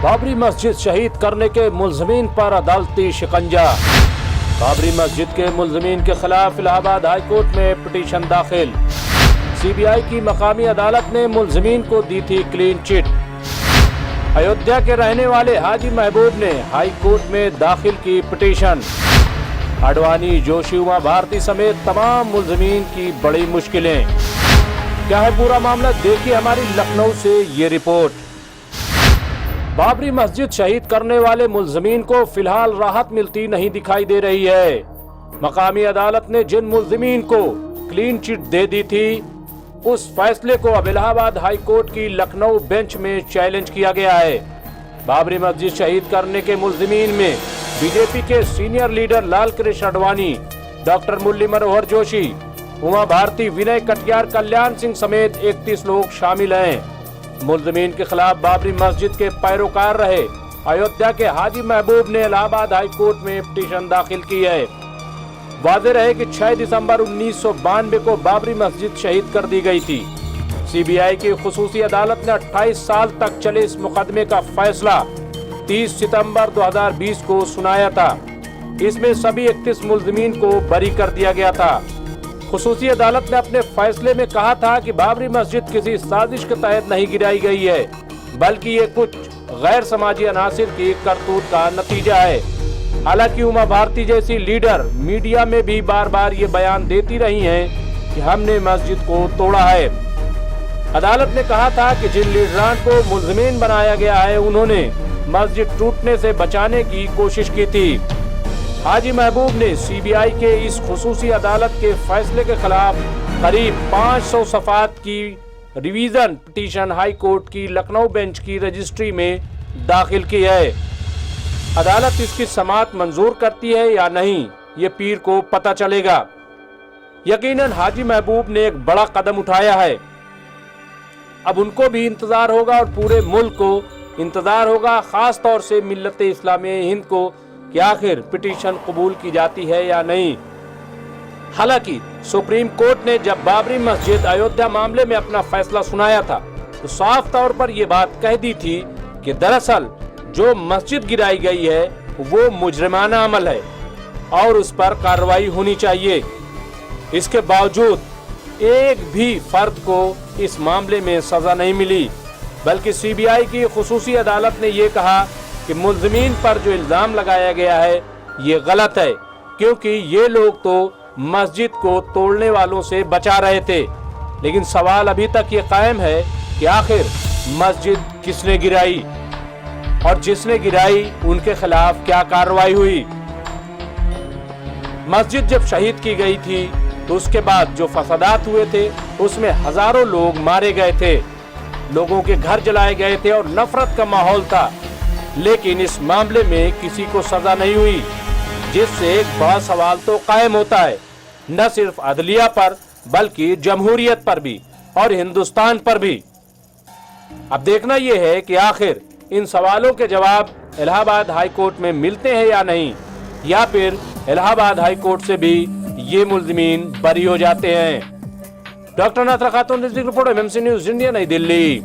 बाबरी मस्जिद शहीद करने के मुलजमीन पर अदालती शिकंजा। बाबरी मस्जिद के मुलजमीन के खिलाफ इलाहाबाद हाई कोर्ट में पिटीशन दाखिल। सीबीआई की मकामी अदालत ने मुलजमीन को दी थी क्लीन चिट। अयोध्या के रहने वाले हाजी महबूब ने हाई कोर्ट में दाखिल की पिटीशन। आडवाणी, जोशी, उमा भारती समेत तमाम मुलजमीन की बड़ी मुश्किलें। क्या है पूरा मामला, देखिए हमारी लखनऊ से ये रिपोर्ट। बाबरी मस्जिद शहीद करने वाले मुलजमीन को फिलहाल राहत मिलती नहीं दिखाई दे रही है। मकामी अदालत ने जिन मुलजमीन को क्लीन चिट दे दी थी, उस फैसले को अब इलाहाबाद हाई कोर्ट की लखनऊ बेंच में चैलेंज किया गया है। बाबरी मस्जिद शहीद करने के मुलजमीन में बीजेपी के senior leader Lal Krishna Advani, doctor Murli Manohar Joshi, Uma Bharti, Vinay Katiyar, Kalyan Singh समेत 31 लोग शामिल हैं। मुलजमीन के खिलाफ बाबरी मस्जिद के पैरोकार रहे अयोध्या के हाजी महबूब ने इलाहाबाद हाई कोर्ट में पिटीशन दाखिल की है। वाज़ेह रहे कि 6 दिसंबर 1992 को बाबरी मस्जिद शहीद कर दी गई थी। सीबीआई की खुसूसी अदालत ने 28 साल तक चले इस मुकदमे का फैसला 30 सितंबर 2020 को सुनाया था। इसमें सभी 31 मुलजमीन को बरी कर दिया गया था। खुसूसी अदालत ने अपने फैसले में कहा था कि बाबरी मस्जिद किसी साजिश के तहत नहीं गिराई गई है, बल्कि ये कुछ गैर समाजी अनासिर की करतूत का नतीजा है। हालांकि उमा भारती जैसी लीडर मीडिया में भी बार बार ये बयान देती रही हैं कि हमने मस्जिद को तोड़ा है। अदालत ने कहा था कि जिन लीडरान को मुलजमीन बनाया गया है, उन्होंने मस्जिद टूटने से बचाने की कोशिश की थी। हाजी महबूब ने सीबीआई के इस खुसूसी अदालत के फैसले के खिलाफ करीब 500 सफ़ात की रिवीजन पिटीशन हाई कोर्ट की लखनऊ बेंच की रजिस्ट्री में दाखिल की है। अदालत इसकी समाअत मंजूर करती है या नहीं, ये पीर को पता चलेगा। यकीनन हाजी महबूब ने एक बड़ा कदम उठाया है। अब उनको भी इंतजार होगा और पूरे मुल्क को इंतजार होगा, खास तौर से मिल्लत इस्लामी हिंद को, कि आखिर पिटीशन कबूल की जाती है या नहीं। हालांकि सुप्रीम कोर्ट ने जब बाबरी मस्जिद अयोध्या मामले में अपना फैसला सुनाया था, तो साफ तौर पर यह बात कह दी थी कि दरअसल जो मस्जिद गिराई गई है वो मुजरिमाना अमल है और उस पर कार्रवाई होनी चाहिए। इसके बावजूद एक भी फर्द को इस मामले में सजा नहीं मिली, बल्कि सीबीआई की खुसूसी अदालत ने ये कहा कि मुलजमीन पर जो इल्जाम लगाया गया है ये गलत है, क्योंकि ये लोग तो मस्जिद को तोड़ने वालों से बचा रहे थे। लेकिन सवाल अभी तक ये कायम है कि आखिर मस्जिद किसने गिराई और जिसने गिराई उनके खिलाफ क्या कार्रवाई हुई। मस्जिद जब शहीद की गई थी तो उसके बाद जो फसादात हुए थे उसमें हजारों लोग मारे गए थे, लोगों के घर जलाए गए थे और नफरत का माहौल था। लेकिन इस मामले में किसी को सजा नहीं हुई, जिससे एक बड़ा सवाल तो कायम होता है, न सिर्फ अदलिया पर बल्कि जमहूरियत पर भी और हिंदुस्तान पर भी। अब देखना यह है कि आखिर इन सवालों के जवाब इलाहाबाद हाई कोर्ट में मिलते हैं या नहीं, या फिर इलाहाबाद हाई कोर्ट से भी ये मुलजमीन बरी हो जाते हैं। डॉक्टर नाथरा खातून, रिपोर्ट MMC न्यूज़ इंडिया, नई दिल्ली।